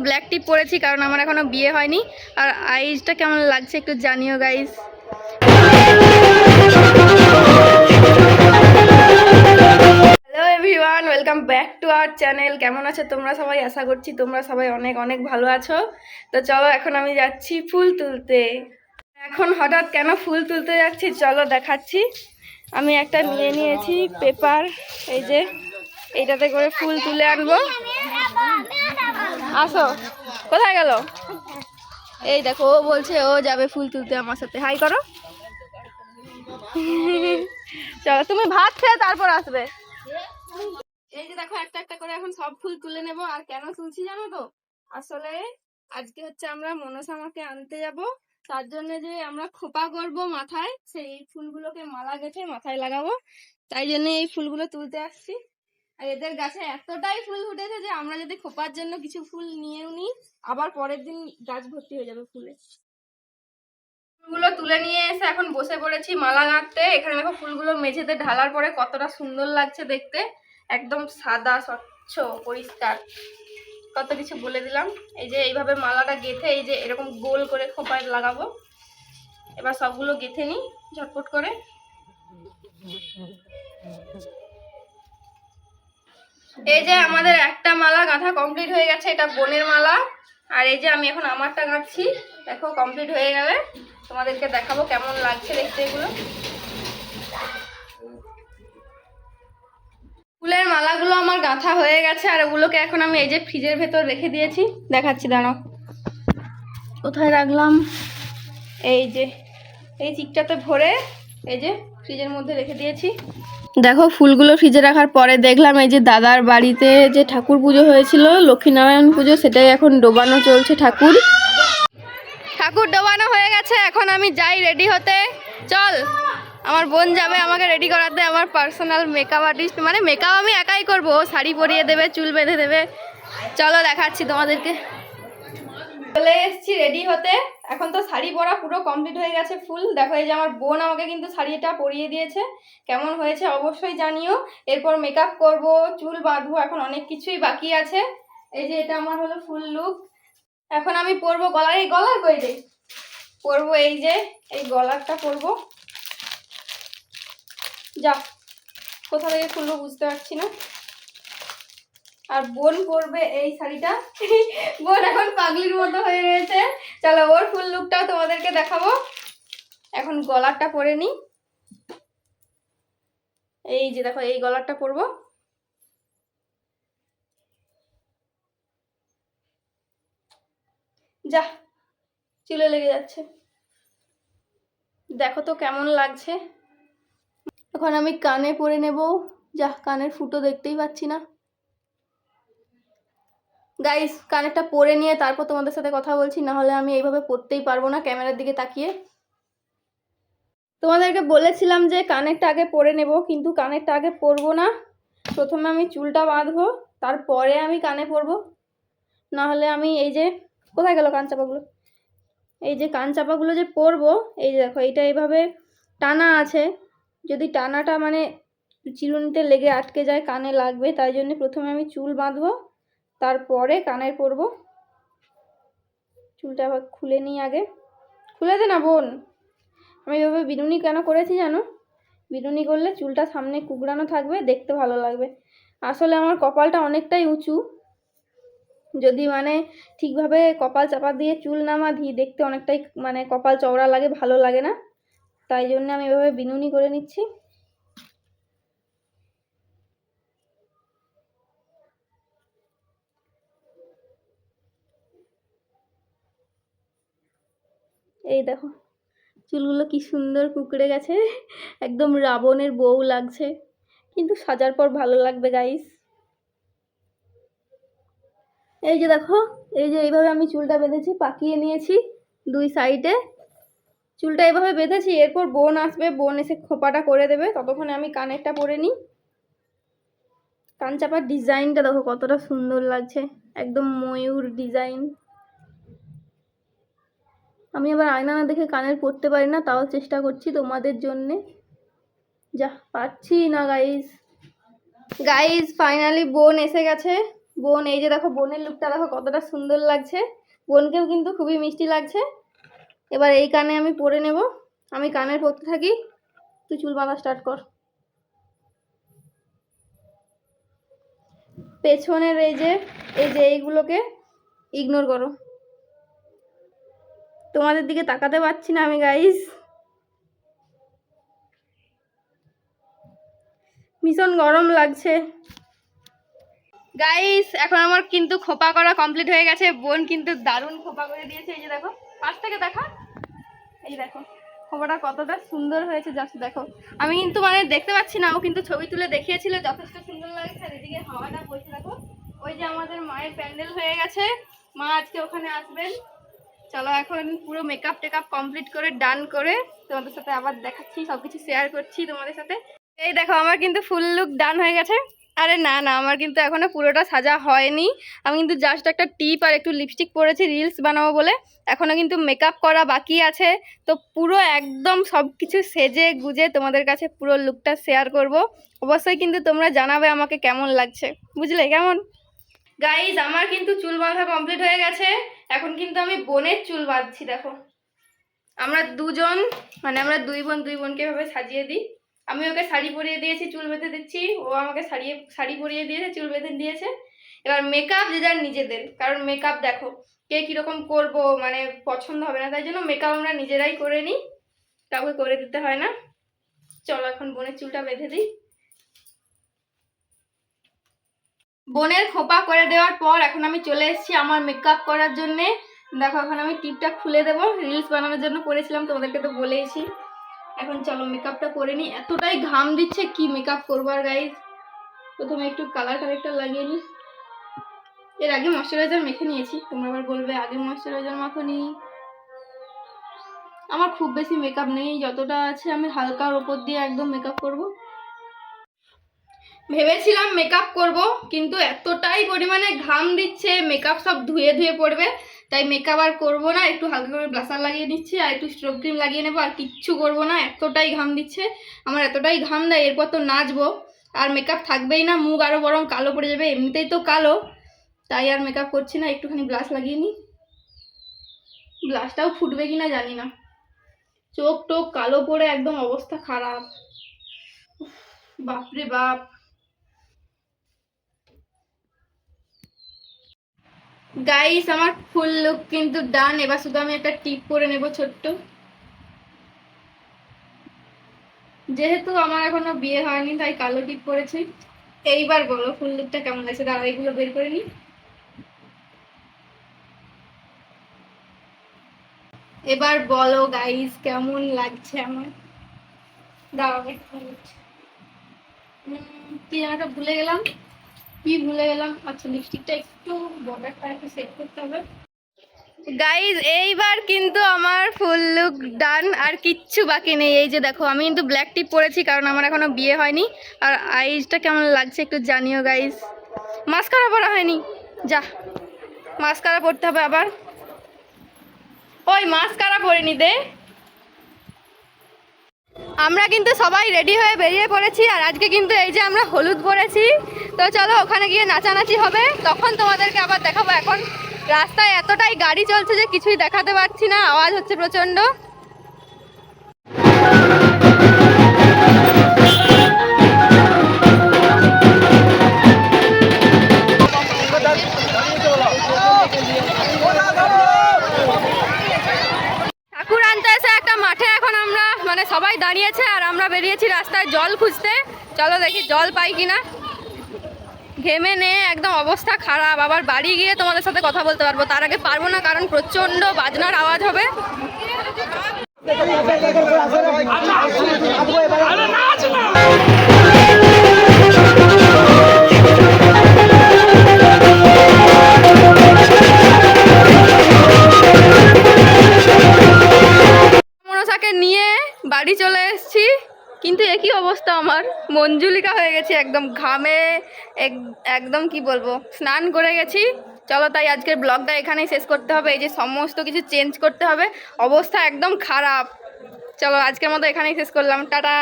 Black টিপ পরেছি কারণ আমার এখনো বিয়ে হয়নি। আর আইসটা কেমন লাগছে একটু জানিও guys. Hello everyone, welcome back to our channel. কেমন আছো তোমরা সবাই? আশা করছি তোমরা সবাই অনেক অনেক ভালো আছো। তো চলো এখন আমি যাচ্ছি ফুল তুলতে। এখন হঠাৎ কেন ফুল তুলতে যাচ্ছি চলো দেখাচ্ছি। আমি একটা নিয়ে নিয়েছি পেপার, এই যে এইটাতে করে ফুল তুলে আনবো। আসো, কোথায় গেল? এই দেখো ও বলছে ও যাবে ফুল তুলতে আমার সাথে। হাই করো। চলো তুমি ভাত খেয়ে তারপর আসবে। এই যে দেখো একটা একটা করে এখন সব ফুল তুলে নেব। আর কেন তুলছি জানো তো? আসলে আজকে হচ্ছে আমরা মনসা মাকে আনতে যাব, তার জন্য যে আমরা খোপা করব মাথায়, সেই ফুলগুলোকে মালা গেঁথে মাথায় লাগাবো, তাই জন্য এই ফুলগুলো তুলতে আসছি। আর এদের গাছে এতটাই ফুল ফুটেছে যে আমরা যদি খোপার জন্য কিছু ফুল নিয়েও নিই, আবার পরের দিন গাছ ভর্তি হয়ে যাবে ফুলে। ফুলগুলো তুলে নিয়ে এসে এখন বসে পড়েছি মালা গাঁথতে। এখানে দেখো ফুলগুলো মেঝেতে ঢালার পরে কতটা সুন্দর লাগছে দেখতে, একদম সাদা স্বচ্ছ পরিষ্কার। কত কিছু বলে দিলাম। এই যে এইভাবে মালাটা গেঁথে এই যে এরকম গোল করে খোপায় লাগাবো। এবার সবগুলো গেঁথে নিই ঝটপট করে। এই যে আমাদের একটা মালা গাঁথা কমপ্লিট হয়ে গেছে, এটা বোনের মালা। আর এই যে আমি এখন আমারটা গাঁথছি, দেখো কমপ্লিট হয়ে গেলে তোমাদেরকে দেখাবো কেমন লাগছে দেখতে এগুলো। ফুলের মালাগুলো আমার গাঁথা হয়ে গেছে আর ওগুলোকে এখন আমি এই যে ফ্রিজের ভেতর রেখে দিয়েছি, দেখাচ্ছি দাঁড়াও। কোথায় রাখলাম? এই যে এই চিকটাতে ভরে এই যে ফ্রিজের মধ্যে রেখে দিয়েছি। দেখো ফুলগুলো ফ্রিজে রাখার পরে দেখলাম এই যে দাদার বাড়িতে যে ঠাকুর পুজো হয়েছিল, লক্ষ্মীনারায়ণ পুজো, সেটাই এখন ডোবানো চলছে। ঠাকুর ডোবানো হয়ে গেছে। এখন আমি যাই রেডি হতে। চল, আমার বোন যাবে আমাকে রেডি করাতে, আমার পার্সোনাল মেকআপ আর্টিস্ট। মানে মেকআপ আমি একাই করবো, শাড়ি পরিয়ে দেবে, চুল বেঁধে দেবে। চলো দেখাচ্ছি তোমাদেরকে। চলে এসেছি রেডি হতে। এখন তো শাড়ি পরা পুরো কমপ্লিট হয়ে গেছে ফুল। দেখো এই যে আমার বোন আমাকে কিন্তু শাড়িটা পরিয়ে দিয়েছে। কেমন হয়েছে অবশ্যই জানিও। এরপর মেকআপ করব, চুল বাঁধবো, এখন অনেক কিছুই বাকি আছে। এই যে এটা আমার হলো ফুল লুক। এখন আমি পরবো গলার, এই গলার কই রে, পরবো এই যে এই গলারটা পরবো। যা কোথা থেকে খুলবো বুঝতে পারছি না। আর বোন পরবে এই শাড়িটা। বোন এখন পাগলির মতো হয়ে রয়েছে। চলো ওর ফুল লুকটাও তোমাদেরকে দেখাবো। এখন গলারটা পরে নি। এই যে দেখো এই গলারটা পরবো। যা চুলে লেগে যাচ্ছে, দেখো তো কেমন লাগছে। এখন আমি কানে পরে নেব। যা কানের ফুটো দেখতেই পাচ্ছি না। গাইস কানেরটা পরে নিয়ে তারপর তোমাদের সাথে কথা বলছি, না হলে আমি এইভাবে পরতেই পারবো না ক্যামেরার দিকে তাকিয়ে। তোমাদেরকে বলেছিলাম যে কানেরটা আগে পরে নেব, কিন্তু কানেরটা আগে পরবো না। প্রথমে আমি চুলটা বাঁধবো, তারপরে আমি কানে পরবো। না হলে আমি এই যে, কোথায় গেল কান চাপাগুলো, এই যে কান চাপাগুলো যে পরবো, এই যে দেখো এইটা এইভাবে টানা আছে। যদি টানাটা মানে চিরুনিতে লেগে আটকে যায় কানে লাগবে, তাই জন্য প্রথমে আমি চুল বাঁধবো, তারপরে কানের পরবো। চুলটা আবার খুলে নিই আগে। খুলে দে না বোন। আমি এভাবে বিনুনি কেন করেছি জানো? বিনুনি করলে চুলটা সামনে কুকড়ানো থাকবে, দেখতে ভালো লাগবে। আসলে আমার কপালটা অনেকটাই উঁচু, যদি মানে ঠিকভাবে কপাল চাপা দিয়ে চুল না বাঁধি, দেখতে অনেকটাই মানে কপাল চওড়া লাগে, ভালো লাগে না। তাই জন্য আমি এভাবে বিনুনি করে নিচ্ছি। এই দেখো চুলগুলো কি সুন্দর কুকড়ে গেছে, একদম রাবণের বউ লাগছে, কিন্তু সাজার পর ভালো লাগবে গাইস। এই যে দেখো এই যে এইভাবে আমি চুলটা বেঁধেছি, পাকিয়ে নিয়েছি দুই সাইডে। চুলটা এভাবে বেঁধেছি, এরপর বোন আসবে, বোন এসে খোপাটা করে দেবে, ততক্ষণে আমি কানেরটা পরে নিই। কান চাপার ডিজাইনটা দেখো কতটা সুন্দর লাগছে, একদম ময়ূর ডিজাইন। আমি আবার আয়না না দেখে কানের পরতে পারি না, তাও চেষ্টা করছি তোমাদের জন্যে। যা পারছি না গাইস। গাইস ফাইনালি বোন এসে গেছে, বোন, এই যে দেখো বোনের লুকটা দেখো কতটা সুন্দর লাগছে। বোনকেও কিন্তু খুবই মিষ্টি লাগছে। এবার এই কানে আমি পরে নেব। আমি কানের পরতে থাকি, তুই চুল বাঁধা স্টার্ট কর। পেছনের এই যে এইগুলোকে ইগনোর করো। তোমাদের দিকে তাকাতে পারছি না আমি গাইস, ভীষণ গরম লাগছে গাইস। এখন আমার কিন্তু খোপা করা কমপ্লিট হয়ে গেছে। বোন কিন্তু দারুণ খোপা করে দিয়েছে। এই যে দেখো, পাশ থেকে দেখা, এই দেখো খোপাটা কতটা সুন্দর হয়েছে, জাস্ট দেখো। আমি কিন্তু মানে দেখতে পাচ্ছি না, ও কিন্তু ছবি তুলে দেখিয়েছিল, যথেষ্ট সুন্দর লাগছে। আর এদিকে হাওয়াটা বসে দেখো। ওই যে আমাদের মায়ের প্যান্ডেল হয়ে গেছে, মা আজকে ওখানে আসবেন। চলো এখন পুরো মেকআপ টেকআপ কমপ্লিট করে ডান করে তোমাদের সাথে আবার দেখাচ্ছি, সবকিছু শেয়ার করছি তোমাদের সাথে। এই দেখো আমার কিন্তু ফুল লুক ডান হয়ে গেছে। আরে না না, আমার কিন্তু এখনো পুরোটা সাজা হয়নি। আমি কিন্তু জাস্ট একটা টিপ আর একটু লিপস্টিক পরেছি রিলস বানাবো বলে। এখনো কিন্তু মেকআপ করা বাকি আছে। তো পুরো একদম সব কিছু সেজে গুজে তোমাদের কাছে পুরো লুকটা শেয়ার করব। অবশ্যই কিন্তু তোমরা জানাবে আমাকে কেমন লাগছে, বুঝলে কেমন। গাইজ আমার কিন্তু চুল বাঁধা কমপ্লিট হয়ে গেছে। এখন কিন্তু আমি বোনের চুল বাঁধছি। দেখো আমরা দুজন, মানে আমরা দুই বোনকে এভাবে সাজিয়ে দিই। আমি ওকে শাড়ি পরিয়ে দিয়েছি, চুল বেঁধে দিচ্ছি। ও আমাকে শাড়ি পরিয়ে দিয়েছে, চুল বেঁধে দিয়েছে। এবার মেকআপ যে যার নিজেদের, কারণ মেকআপ দেখো কে কীরকম করবো মানে পছন্দ হবে না, তাই জন্য মেকআপ আমরা নিজেরাই করে নিই, কাউকে করে দিতে হয় না। চলো এখন বোনের চুলটা বেঁধে দিই। বোনের খোপা করে দেওয়ার পর এখন আমি চলে এসেছি আমার মেকআপ করার জন্যে। দেখো এখন আমি টিপটা খুলে দেবো, রিলস বানানোর জন্য করেছিলাম, তোমাদেরকে তো বলেইছি। এখন চলো মেকআপটা করে নিই। এতটাই ঘাম দিচ্ছে, কি মেকআপ করবো আর গাইজ। প্রথমে একটু কালার কারেক্টার লাগিয়ে নিই। এর আগে ময়শ্চারাইজার মেখে নিয়েছি, তোমরা আবার বলবে আগে ময়শ্চারাইজার মাখোনি। আমার খুব বেশি মেকআপ নেই, যতটা আছে আমি হালকার ওপর দিয়ে একদম মেকআপ করব। ভেবেছিলাম মেকআপ করব, কিন্তু এতটাই পরিমাণে ঘাম দিচ্ছে, মেকআপ সব ধুয়ে ধুয়ে পড়বে, তাই মেকআপ আর করবো না। একটু হালকা করে ব্লাশার লাগিয়ে নিচ্ছি আর একটু স্ট্রোক ক্রিম লাগিয়ে নেবো, আর কিচ্ছু করবো না। এতটাই ঘাম দিচ্ছে, আমার এতটাই ঘাম দেয়, এরপর তো নাচবো, আর মেকআপ থাকবেই না, মুখ আরও বরং কালো পড়ে যাবে, এমনিতেই তো কালো। তাই আর মেকআপ করছি না, একটুখানি ব্লাশ লাগিয়ে নিই। ব্লাশটাও ফুটবে কিনা জানি না, চোখ টোক কালো পড়ে একদম অবস্থা খারাপ, বাপরে বাপ। গাইস আমার ফুল লুক কিন্তু ডান। এবার শুধু আমি একটা টিপ করে নেব ছোট্ট, যেহেতু আমার এখনো বিয়ে হয়নি তাই কালো টিপ পরেছি। এইবার বলো ফুল লুকটা কেমন লাগছে, দাঁড়া এগুলো বের করে নি। এবার বলো গাইস কেমন লাগছে আমার, দাঁড়াও কি যেন একটা ভুলে গেলাম, কি ভুলে গেলাম। আচ্ছা লিপস্টিকটা একটু বর্ডারটা একটু সেট করতে হবে। গাইজ এইবার কিন্তু আমার ফুল লুক ডান, আর কিচ্ছু বাকি নেই। এই যে দেখো আমি কিন্তু ব্ল্যাক টিপ পরেছি কারণ আমার এখনো বিয়ে হয়নি। আর আইসটা কেমন লাগছে একটু জানিও গাইজ। মাস্কারা পরা হয়নি, যা মাস্কারা পরতে হবে আবার। ওই মাস্কারা পরিনি দে। আমরা কিন্তু সবাই রেডি হয়ে বেরিয়ে পড়েছি, আর আজকে কিন্তু এই যে আমরা হলুদ পরেছি। তো চলো ওখানে গিয়ে নাচানাচি হবে, তখন তোমাদেরকে আবার দেখাবো। এখন রাস্তায় এতটাই গাড়ি চলছে যে কিছুই দেখাতে পারছি না, আওয়াজ হচ্ছে প্রচণ্ড। ঠাকুর আনতে এসে একটা মাঠে এখন আমরা মানে সবাই দাঁড়িয়েছে, আর আমরা বেরিয়েছি রাস্তায় জল খুঁজতে। চলো দেখি জল পাই কিনা। ঘেমে নে একদম অবস্থা খারাপ, আবার বাড়ি গিয়ে তোমাদের সাথে কথা বলতে পারবো, তার আগে পারবো না কারণ প্রচণ্ড বাজনার আওয়াজ হবে। মনসাকে নিয়ে বাড়ি চলে এসেছি, কিন্তু একই অবস্থা, আমার মঞ্জুলিকা হয়ে গেছি একদম ঘামে, একদম কি বলবো, স্নান করে গেছি। চলো তাই আজকের ব্লগটা এখানেই শেষ করতে হবে, এই যে সমস্ত কিছু চেঞ্জ করতে হবে, অবস্থা একদম খারাপ। চলো আজকের মতো এখানেই শেষ করলাম, টাটা।